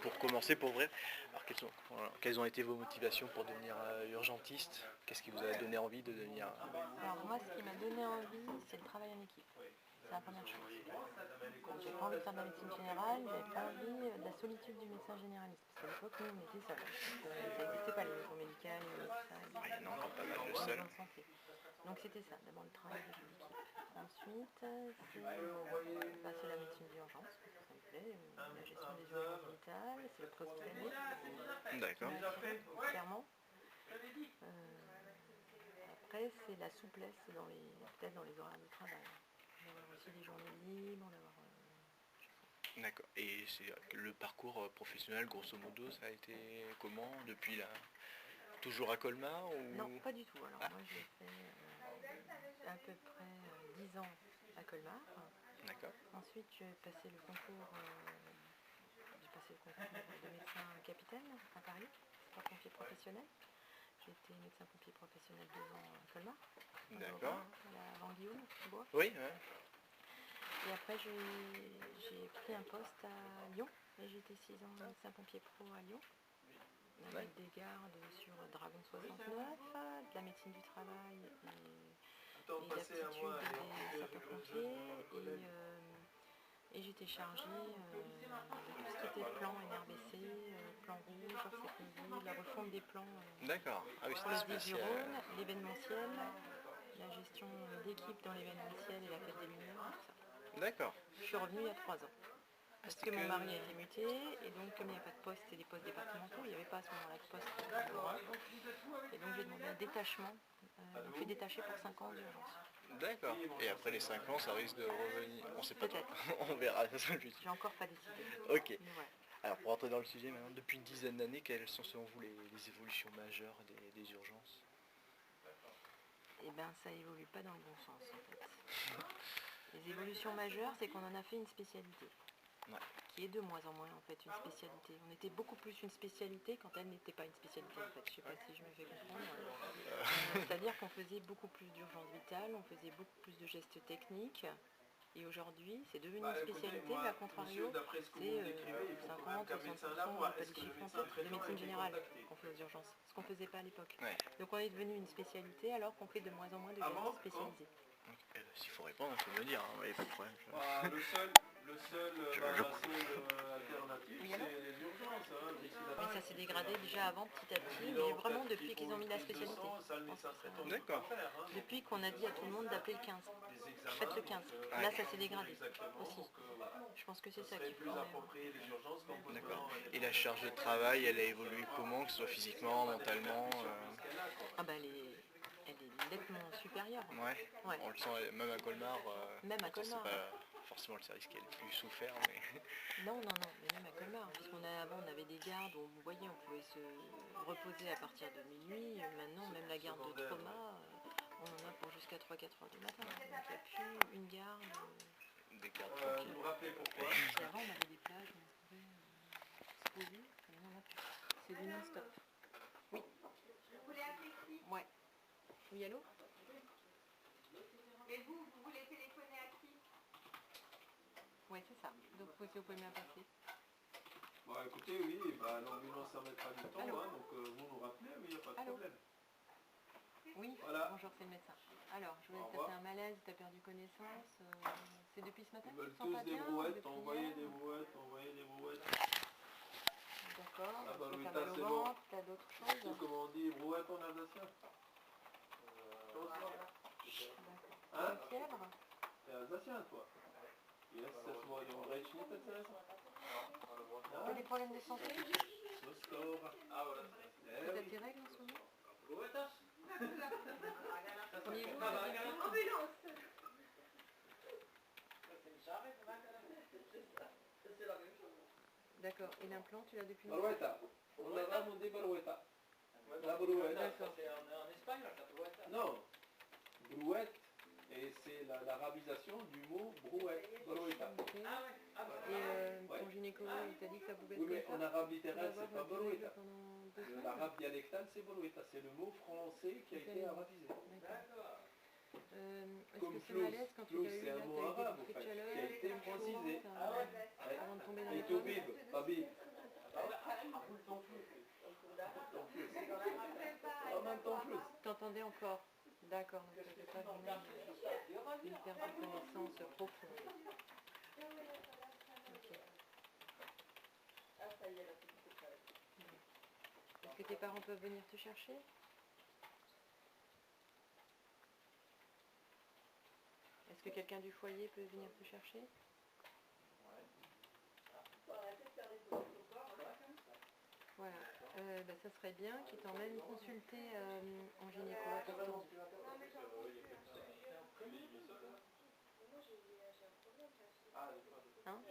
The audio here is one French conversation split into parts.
pour commencer, pour vrai, alors quelles ont été vos motivations pour devenir urgentiste? Qu'est-ce qui vous a donné envie de devenir... Alors moi, ce qui m'a donné envie, c'est le travail en équipe. C'est la première chose. J'ai pas envie de faire de la médecine générale, j'avais pas envie de la solitude du médecin généraliste. Parce qu'à l'époque, nous, on était seuls. Ça n'existait pas, les maisons médicales, tout ça. Il y en a encore pas mal de En seuls. maison de santé. Donc c'était ça, d'abord le travail d'équipe. Ensuite, c'est la médecine d'urgence, parce que ça me plaît, la gestion des urgences vitales, c'est le post-hospitalier. D'accord. Clairement. Après, c'est la souplesse peut-être dans les horaires de travail. D'avoir aussi des journées libres, D'accord. Et le parcours professionnel, grosso modo, ça a été comment depuis là? Toujours à Colmar ou... Non, pas du tout. Alors moi, j'ai fait à peu près 10 ans à Colmar. D'accord. Ensuite, j'ai passé le concours de médecin capitaine à Paris, pompier professionnel. J'ai été médecin pompier professionnel 2 ans à Colmar. D'accord. À la Van-Guillaume, Bois. Oui, ouais. Et après, j'ai pris un poste à Lyon. Et j'ai été 6 ans médecin pompier pro à Lyon. Avec des gardes sur Dragon 69, de la médecine du travail et l'aptitude des sapeurs-pompiers. Et j'étais chargée de tout ce qui était plan NRBC, plan rouge, orthopédie, la refonte des plans D'accord. Ah oui, pour les spécial. Îles du Rhône, l'événementiel, la gestion d'équipe dans l'événementiel et la fête des lumières, tout ça. D'accord. Je suis revenue il y a 3 ans. Parce que mon mari a été muté, et donc comme il n'y a pas de poste et des postes départementaux, il n'y avait pas à ce moment-là de poste d'Europe. Et donc j'ai demandé un détachement. Je me suis détachée pour 5 ans d'urgence. D'accord. Et après les 5 ans, ça risque de revenir. On sait pas. Peut-être. On verra. J'ai encore pas décidé. Ok. Mais voilà. Alors pour rentrer dans le sujet maintenant, depuis une dizaine d'années, quelles sont selon vous les évolutions majeures des urgences? Eh bien ça évolue pas dans le bon sens en fait. Les évolutions majeures, c'est qu'on en a fait une spécialité. Ouais. Qui est de moins en moins en fait une spécialité. On était beaucoup plus une spécialité quand elle n'était pas une spécialité en fait. Je sais pas si je me fais comprendre. C'est-à-dire qu'on faisait beaucoup plus d'urgence vitale, on faisait beaucoup plus de gestes techniques. Et aujourd'hui, c'est devenu une spécialité, mais à contrario, c'est 50, 60%, pas des chiffres en tête, de médecine générale qu'on fait aux urgences. Ce qu'on ne faisait pas à l'époque. Ouais. Donc on est devenu une spécialité alors qu'on fait de moins en moins de gestes spécialisés. S'il faut répondre, il faut me le dire, il n'y a pas de problème. Le seul alternative, c'est les urgences. Mais ça s'est dégradé déjà avant, petit à petit, mais vraiment depuis qu'ils ont mis la spécialité. D'accord. Depuis qu'on a dit à tout le monde d'appeler le 15. Faites le 15. Là, ça s'est dégradé aussi. Je pense que c'est ça qui fait. D'accord. Et la charge de travail, elle a évolué comment, que ce soit physiquement, mentalement Ah bah elle est nettement supérieure. Ouais. On le sent même à Colmar. Même à Colmar. C'est pas forcément le service qui a le plus souffert, mais... Non, mais même à Colmar, puisqu'avant on avait des gardes où vous voyez, on pouvait se reposer à partir de minuit. Maintenant, même la garde de trauma, on en a pour jusqu'à 3-4 heures du matin. Donc il n'y a plus une garde. Des gardes. Vous me rappelez pourquoi? Et avant, on avait des plages où on pouvait se poser. Maintenant, on a plus. C'est du non-stop. Oui. Ouais. Oui, allô? Mais vous voulez téléphoner à qui? Ouais, c'est ça. Donc, vous pouvez bien passer. Bon, écoutez, oui, l'ambulance ça mettra du temps, donc vous nous rappelez, oui, il n'y a pas de problème. Oui, voilà. Bonjour, c'est le médecin. Alors, je voulais te faire un malaise, tu as perdu connaissance. C'est depuis ce matin? Ils veulent tous des brouettes, envoyer des brouettes. D'accord, Ah bah tu oui, as mal au ventre, tu as d'autres choses? Comment on dit brouette en alsacien? Hein? Fièvre? C'est alsacien, toi? Yes, das war im Rechnung erzählt. Tu as des problèmes de santé? Tu as tes règles en ce moment? Premier jour, d'accord. Et l'implant, tu l'as depuis longtemps? Barouetta. On a dit barouetta. La brouette. D'accord. En espagnol, la brouette. Non. Brouette. Et c'est l'arabisation du mot brouette. Barouetta. Okay. Et ton gynéco, il t'a dit que ça pouvait être Oui, mais comme en ça? arabe littéral, Tu vas c'est pas voir barouetta. pendant 2 semaines? L'arabe dialectal, c'est barouetta. C'est le mot français qui a été arabisé. D'accord. Est-ce Comme que ce flou, malaise, quand tu l'as eu, c'est là, un tu mot as eu arabe, des en bouffées de fait, chaleur, qui a été t'as eu chaud, francisé. avant de tomber dans Et les tout pommes? bib, pas bib. encore. D'accord, donc ça ne fait pas vraiment une perte de connaissance profonde. Ok. Est-ce que tes parents peuvent venir te chercher? Est-ce que quelqu'un du foyer peut venir te chercher? Voilà, ça serait bien qu'ils t'emmènent consulter en gynécologue. Hein?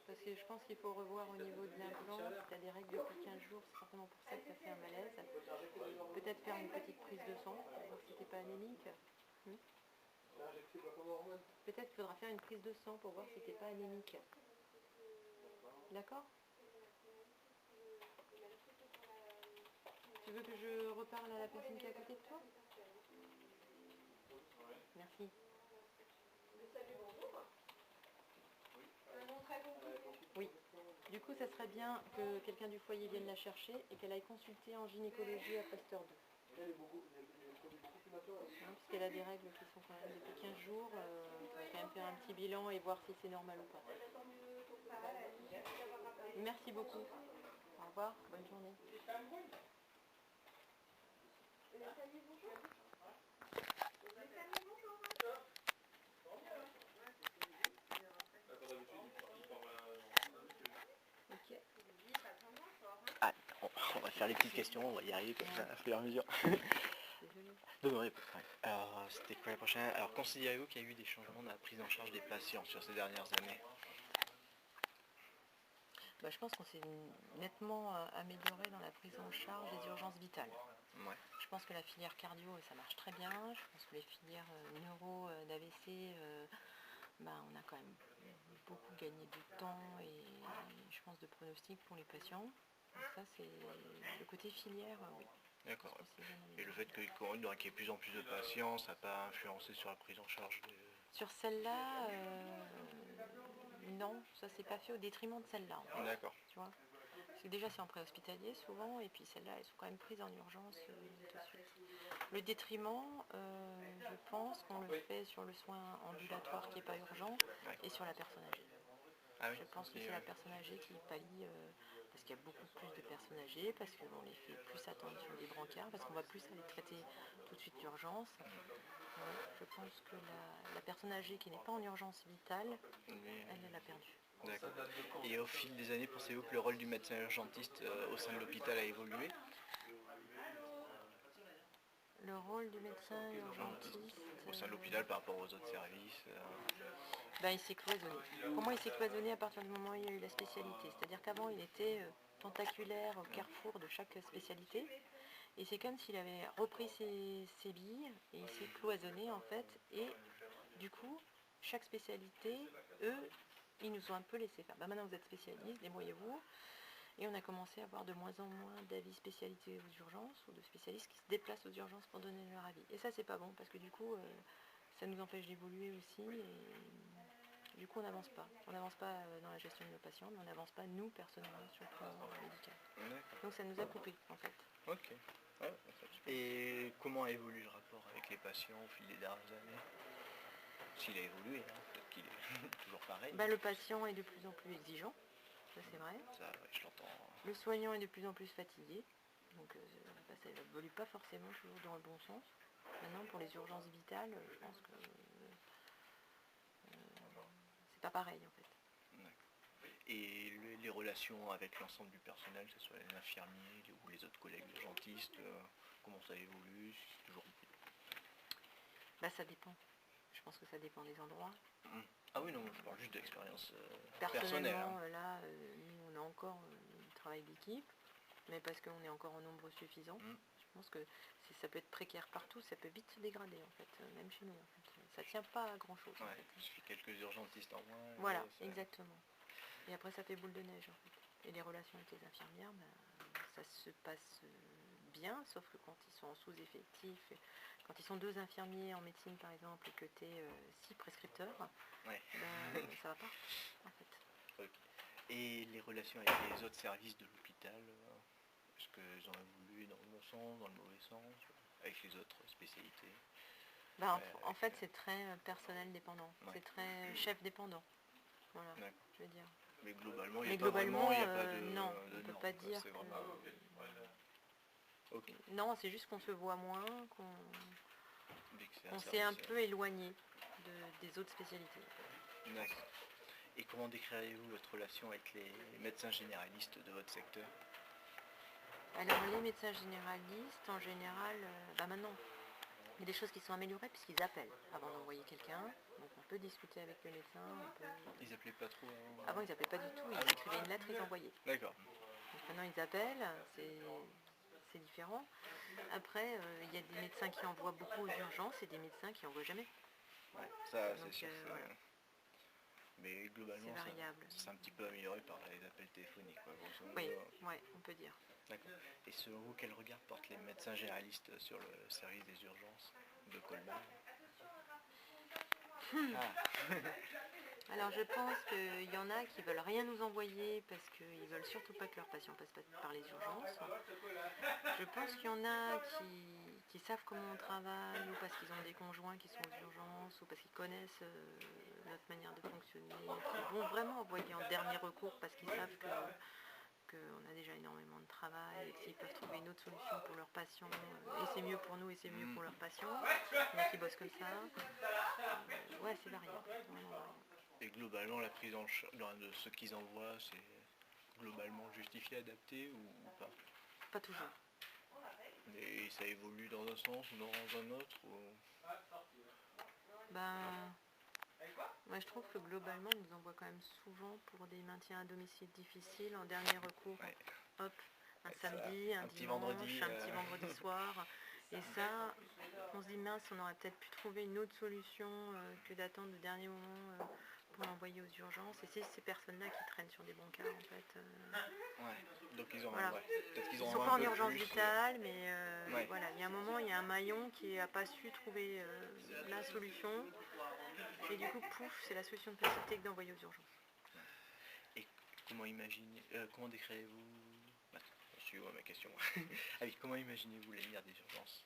Parce que je pense qu'il faut revoir au niveau de l'implant. Si tu as des règles depuis 15 jours, c'est certainement pour ça que ça fait un malaise. Peut-être faire une petite prise de sang pour voir si tu n'es pas anémique. Peut-être qu'il faudra faire une prise de sang pour voir si tu n'es pas anémique. D'accord? Tu veux que je reparle à la personne qui est à côté de toi? Merci. Oui. Du coup, ça serait bien que quelqu'un du foyer vienne la chercher et qu'elle aille consulter en gynécologie à Pasteur 2. Puisqu'elle a des règles qui sont quand même depuis 15 jours, il faut quand même faire un petit bilan et voir si c'est normal ou pas. Merci beaucoup. Au revoir, bonne journée. Ok. Ah, on va faire les petites questions, on va y arriver comme ça, à fur et à mesure. Désolée. Alors, c'était quoi la prochaine? Alors, considérez-vous qu'il y a eu des changements dans la prise en charge des patients sur ces dernières années? Bah, je pense qu'on s'est nettement amélioré dans la prise en charge des urgences vitales. Ouais. Je pense que la filière cardio, ça marche très bien. Je pense que les filières neuro, d'AVC, on a quand même beaucoup gagné de temps et je pense de pronostic pour les patients. Donc ça, c'est le côté filière, oui. D'accord. Et le fait qu'il y ait de plus en plus de patients, ça n'a pas influencé sur la prise en charge des... Sur celle-là, non, ça s'est pas fait au détriment de celle-là. En fait, D'accord. tu vois. Parce que déjà c'est en préhospitalier souvent, et puis celles-là elles sont quand même prises en urgence tout de suite. Le détriment, je pense qu'on le fait sur le soin ambulatoire qui n'est pas urgent et sur la personne âgée. Ah oui. Je pense que c'est la personne âgée qui pallie, parce qu'il y a beaucoup plus de personnes âgées, parce qu'on les fait plus attendre sur des brancards, parce qu'on va plus aller traiter tout de suite d'urgence. Je pense que la personne âgée qui n'est pas en urgence vitale, elle l'a perdue. D'accord. Et au fil des années, pensez-vous que le rôle du médecin urgentiste au sein de l'hôpital a évolué? Le rôle du médecin urgentiste au sein de l'hôpital par rapport aux autres services? Il s'est cloisonné. Pour moi, il s'est cloisonné à partir du moment où il y a eu la spécialité. C'est-à-dire qu'avant, il était tentaculaire au carrefour de chaque spécialité. Et c'est comme s'il avait repris ses billes et il s'est cloisonné en fait. Et du coup, chaque spécialité, eux, ils nous ont un peu laissé faire. Maintenant, vous êtes spécialiste, débrouillez-vous. Et on a commencé à avoir de moins en moins d'avis spécialisés aux urgences ou de spécialistes qui se déplacent aux urgences pour donner leur avis. Et ça, c'est pas bon parce que du coup, ça nous empêche d'évoluer aussi. Et du coup, on n'avance pas. On n'avance pas dans la gestion de nos patients, mais on n'avance pas, nous, personnellement, sur le plan médical. Donc ça nous a coupé, en fait. Ok. Ouais, et comment a évolué le rapport avec les patients au fil des dernières années? S'il a évolué, hein, peut-être qu'il est toujours pareil. Le patient est de plus en plus exigeant, ça c'est vrai. Ça, ouais, je l'entends. Le soignant est de plus en plus fatigué, donc ça n'évolue pas forcément toujours dans le bon sens. Maintenant, pour les urgences vitales, je pense que c'est pas pareil en fait. Et les relations avec l'ensemble du personnel, que ce soit les infirmiers ou les autres collègues urgentistes, comment ça évolue? C'est toujours... Ça dépend. Je pense que ça dépend des endroits. Ah oui, non, je parle juste d'expérience personnellement, personnelle. Là, nous, on a encore du travail d'équipe, mais parce qu'on est encore en nombre suffisant. Je pense que ça peut être précaire partout, ça peut vite se dégrader, en fait, même chez nous. En fait. Ça tient pas à grand-chose. Ouais, en fait. il suffit quelques urgentistes en moins. Voilà, exactement. Et après, ça fait boule de neige, en fait. Et les relations avec les infirmières, ça se passe bien, sauf que quand ils sont en sous-effectif, quand ils sont 2 infirmiers en médecine par exemple, et que tu es 6 prescripteurs, ça va pas en fait. Okay. Et les relations avec les autres services de l'hôpital, Est-ce qu'ils ont évolué dans le bon sens, dans le mauvais sens, avec les autres spécialités? Bah, en fait, c'est très personnel dépendant. Ouais. C'est très chef dépendant. Voilà, D'accord. je veux dire. Mais globalement, il Mais n'y a pas vraiment, globalement, il y a pas de non, de on peut normes, pas quoi, dire c'est que... vraiment... Ok, Non, c'est juste qu'on se voit moins, dès que c'est qu'on un s'est un service, peu éloigné des autres spécialités. D'accord. Et comment décririez-vous votre relation avec les médecins généralistes de votre secteur? Alors les médecins généralistes, en général, maintenant, il y a des choses qui sont améliorées puisqu'ils appellent avant d'envoyer quelqu'un. Donc on peut discuter avec le médecin. Ils appelaient pas trop avant? Avant, ils n'appelaient pas du tout. Ils Ah oui. écrivaient une lettre, ils envoyaient. D'accord. Donc maintenant, ils appellent. C'est différent. Après, il y a des médecins qui envoient beaucoup aux urgences et des médecins qui n'envoient jamais. Ouais, ça, Donc, c'est sûr. voilà. Mais globalement, C'est variable. c'est un petit peu amélioré par les appels téléphoniques, quoi, grosso modo. Oui, ouais, on peut dire. D'accord. Et selon vous, quel regard portent les médecins généralistes sur le service des urgences de Colmar? Alors je pense qu'il y en a qui veulent rien nous envoyer parce qu'ils veulent surtout pas que leurs patients passent par les urgences. Je pense qu'il y en a qui savent comment on travaille ou parce qu'ils ont des conjoints qui sont aux urgences ou parce qu'ils connaissent notre manière de fonctionner, qui vont vraiment envoyer en dernier recours parce qu'ils savent qu'on a déjà énormément de travail et qu'ils peuvent trouver une autre solution pour leurs patients et c'est mieux pour nous et c'est mieux pour leurs patients. Il y en a qui bossent comme ça. Ouais, c'est variable, vraiment variable. Et globalement, la prise en charge de ce qu'ils envoient, c'est globalement justifié, adapté ou pas? Pas toujours. Et ça évolue dans un sens ou dans un autre Moi je trouve que globalement on nous envoie quand même souvent pour des maintiens à domicile difficiles, en dernier recours, Ouais. hop, un Ouais, samedi, ça, un petit dimanche, vendredi, un petit vendredi soir. Et ça, on se dit mince, on aurait peut-être pu trouver une autre solution que d'attendre le dernier moment pour l'envoyer aux urgences. Et c'est ces personnes-là qui traînent sur des brancards en fait. Ouais, donc ils ont, Voilà. peut-être qu'ils Ils ont sont un pas en peu urgence plus, vitale, mais ouais. voilà, il y a un moment, il y a un maillon qui n'a pas su trouver la solution. Et du coup, pouf, c'est la solution de facilité que d'envoyer aux urgences. Et comment décrivez-vous... Je suis à ma question. Ah oui, comment imaginez-vous l'avenir des urgences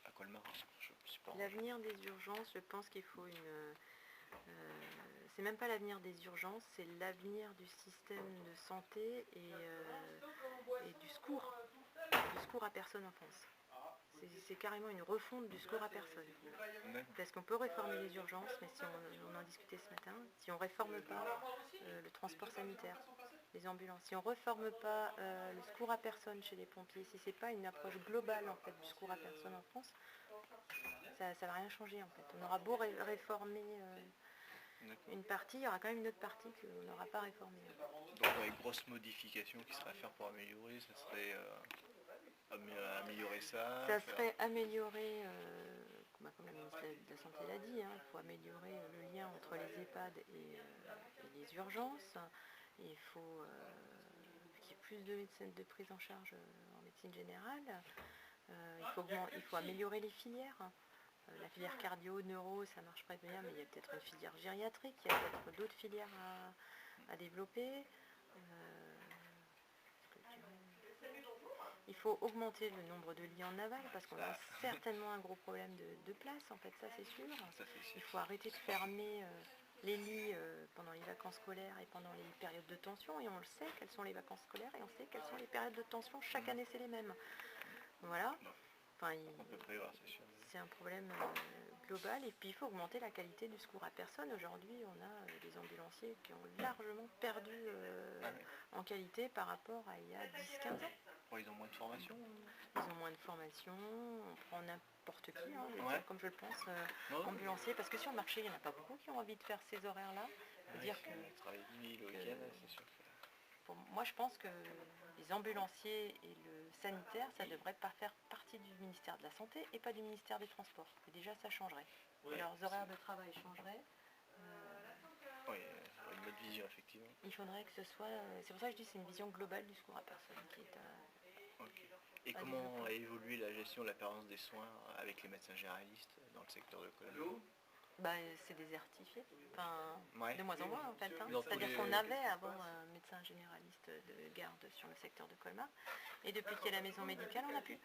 à Colmar? Je sais pas. L'avenir des urgences, je pense qu'il faut c'est même pas l'avenir des urgences, c'est l'avenir du système de santé et du secours à personne en France. C'est carrément une refonte du secours à personne. Parce qu'on peut réformer les urgences, mais si on en discutait ce matin, si on ne réforme pas le transport sanitaire, les ambulances, si on ne réforme pas le secours à personne chez les pompiers, si c'est pas une approche globale en fait du secours à personne en France, ça va rien changer en fait. On aura beau réformer une partie, il y aura quand même une autre partie qu'on n'aura pas réformée. Donc dans les grosses modifications qui seraient à faire pour améliorer, ça serait améliorer ça. Ça serait améliorer, comme la ministre de la Santé l'a dit, il faut améliorer le lien entre les EHPAD et les urgences. Il faut qu'il y ait plus de médecins de prise en charge en médecine générale. Il faut améliorer les filières. La filière cardio, neuro, ça marche pas bien, mais il y a peut-être une filière gériatrique, il y a peut-être d'autres filières à développer. Il faut augmenter le nombre de lits en aval parce qu'on a certainement un gros problème de place, en fait, ça c'est sûr. Il faut arrêter de fermer les lits pendant les vacances scolaires et pendant les périodes de tension, et on le sait quelles sont les vacances scolaires et on sait quelles sont les périodes de tension, chaque année c'est les mêmes. Voilà. Enfin, On peut prévoir, c'est sûr. c'est un problème global, et puis il faut augmenter la qualité du secours à personne. Aujourd'hui, on a des ambulanciers qui ont largement perdu en qualité par rapport à il y a 10-15 ans. Ils ont moins de formation. Ils ont moins de formation, on prend n'importe qui, comme je le pense, ambulancier, parce que sur le marché, il n'y en a pas beaucoup qui ont envie de faire ces horaires-là. Dire que travailler de nuit, le week-end, c'est sûr. Moi, je pense que les ambulanciers et le sanitaire, ça ne devrait pas faire partie du ministère de la Santé et pas du ministère des Transports. Et déjà, ça changerait. Et leurs horaires de travail changeraient. Oui, une autre vision, effectivement. Il faudrait que ce soit... C'est pour ça que je dis que c'est une vision globale du secours à personne qui est Et comment a évolué la gestion de la permanence des soins avec les médecins généralistes dans le secteur de Colmar? C'est désertifié, de moins en moins en fait. Dans C'est-à-dire tous qu'on les- avait avant un médecin généraliste de garde sur le secteur de Colmar. Et depuis qu'il y a la maison médicale, on n'a plus.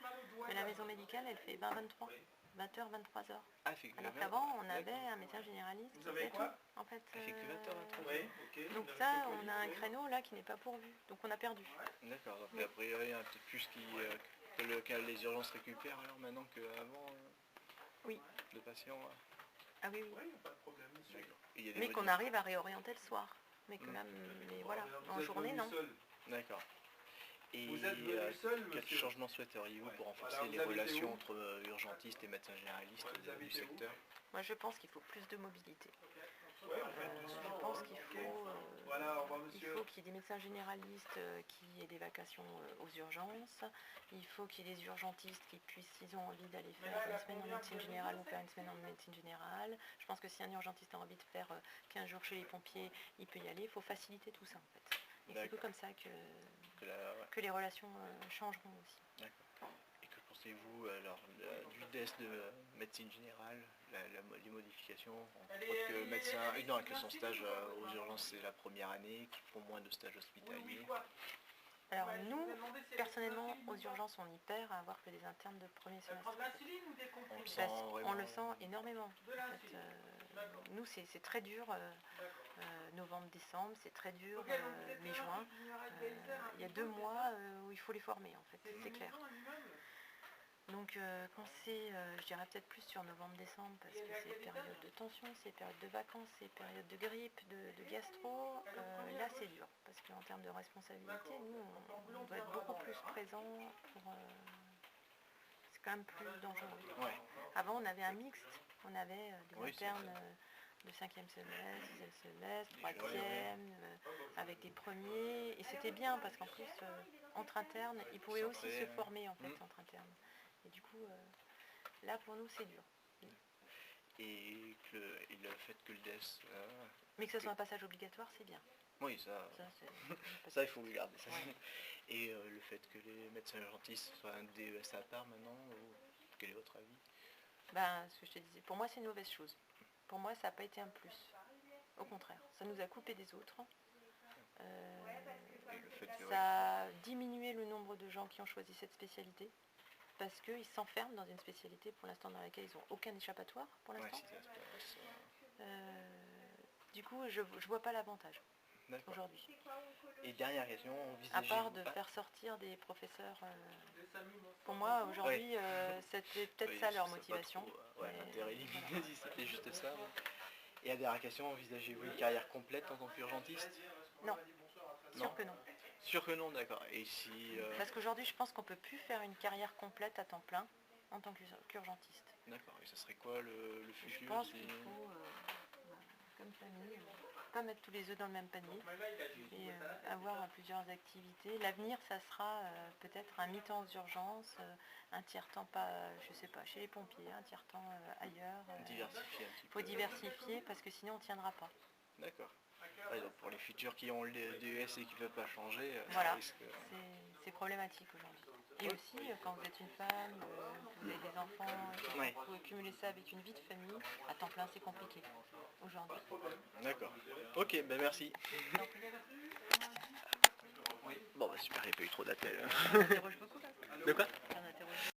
Mais la maison médicale, elle fait 20-23, 20h, 23h. Ah, fait que Alors 20. qu'avant, on avait un médecin généraliste qui faisait tout, en fait. Ah, fait que 20h, 23h. Oui, ok. Donc ça, on a un créneau là qui n'est pas pourvu. Donc on a perdu. D'accord, donc a priori, il y en a peut-être plus que les urgences récupèrent alors maintenant qu'avant Oui. de patients. Ah oui, oui. Oui, pas de problème, monsieur. D'accord. Et il y a des Mais qu'on modifs- arrive à réorienter le soir. Mais quand même, mais voilà, Vous en êtes journée, venu non. seul. D'accord. Et Vous êtes venu seul, quel monsieur. changement souhaiteriez-vous pour renforcer Voilà, vous les habitez relations où entre urgentistes et médecins généralistes Vous du habitez où secteur? Moi, je pense qu'il faut plus de mobilité. Oui, en fait, Je pense qu'il faut, Voilà, au revoir, il monsieur. faut qu'il y ait des médecins généralistes qui aient des vacations aux urgences. Il faut qu'il y ait des urgentistes qui puissent, s'ils ont envie d'aller faire une semaine en médecine générale, ou faire une semaine en médecine générale. Je pense que si un urgentiste a envie de faire 15 jours chez les pompiers, il peut y aller. Il faut faciliter tout ça, en fait. Et c'est que comme ça que les relations changeront aussi. D'accord. Et que pensez-vous alors du test de médecine générale, les modifications entre que médecin, non, que son stage aux urgences c'est la première année, qui font moins de stages hospitaliers? Alors nous, personnellement, aux urgences, on y perd à avoir que des internes de premier semestre. On le sent Parce qu'on vraiment. le sent énormément. En fait, nous, c'est très dur, novembre-décembre, c'est très dur, mai-juin. Il y a 2 mois où il faut les former, en fait, c'est clair. Donc quand c'est, je dirais peut-être plus sur novembre-décembre, parce que c'est période de tension, c'est période de vacances, c'est période de grippe, de gastro, là c'est dur, parce qu'en termes de responsabilité, nous, on doit être beaucoup plus présent pour... c'est quand même plus dangereux. Ouais. Avant, on avait un mixte, on avait des Oui, c'est internes vrai. de 5e semestre, 6e semestre, 3e, avec des premiers, et c'était bien, parce qu'en plus, entre internes, ils pouvaient aussi se former, en fait, entre internes. Et du coup, là, pour nous, c'est dur. Et le fait que le DES... Mais que ce soit un passage obligatoire, c'est bien. oui, ça, c'est- ça il faut le garder. Ça. Ouais. Et le fait que les médecins urgentistes soient un DES à part maintenant, quel est votre avis? Ben, ce que je te disais, pour moi, c'est une mauvaise chose. Pour moi, ça n'a pas été un plus. Au contraire, ça nous a coupé des autres. Et le fait que, Ça a diminué le nombre de gens qui ont choisi cette spécialité. Parce qu'ils s'enferment dans une spécialité pour l'instant dans laquelle ils n'ont aucun échappatoire pour ouais, l'instant. si ça se passe, Du coup, je vois pas l'avantage d'accord. aujourd'hui. Et dernière question, À envisagez-vous... part de faire sortir des professeurs. Pour moi, aujourd'hui, c'était peut-être Oui, ça leur je sais pas motivation. trop, ouais, mais l'intérêt limité, voilà. si c'était juste ça. Et la dernière question, envisagez-vous une carrière complète en tant qu'urgentiste? Non, Non. sûr que non. Sûr que non, d'accord. Et si... Parce qu'aujourd'hui, je pense qu'on ne peut plus faire une carrière complète à temps plein en tant qu'urgentiste. D'accord, et ça serait quoi le futur? Je pense qu'il faut, comme famille, pas mettre tous les œufs dans le même panier et avoir plusieurs activités. L'avenir, ça sera peut-être un mi-temps aux urgences, un tiers-temps, je sais pas, chez les pompiers, un tiers-temps ailleurs. Diversifier un petit Il faut peu. diversifier parce que sinon on ne tiendra pas. D'accord. Ouais, donc pour les futurs qui ont le DES et qui ne peuvent pas changer, Voilà, ça risque... c'est problématique aujourd'hui. Et aussi, quand vous êtes une femme, vous avez des enfants, Ouais. vous pouvez cumuler ça avec une vie de famille, à temps plein c'est compliqué aujourd'hui. D'accord. Ok, ben merci. Donc, Bon, bah super, il n'y a pas eu trop d'appels. on interroge beaucoup là. De quoi? On interroge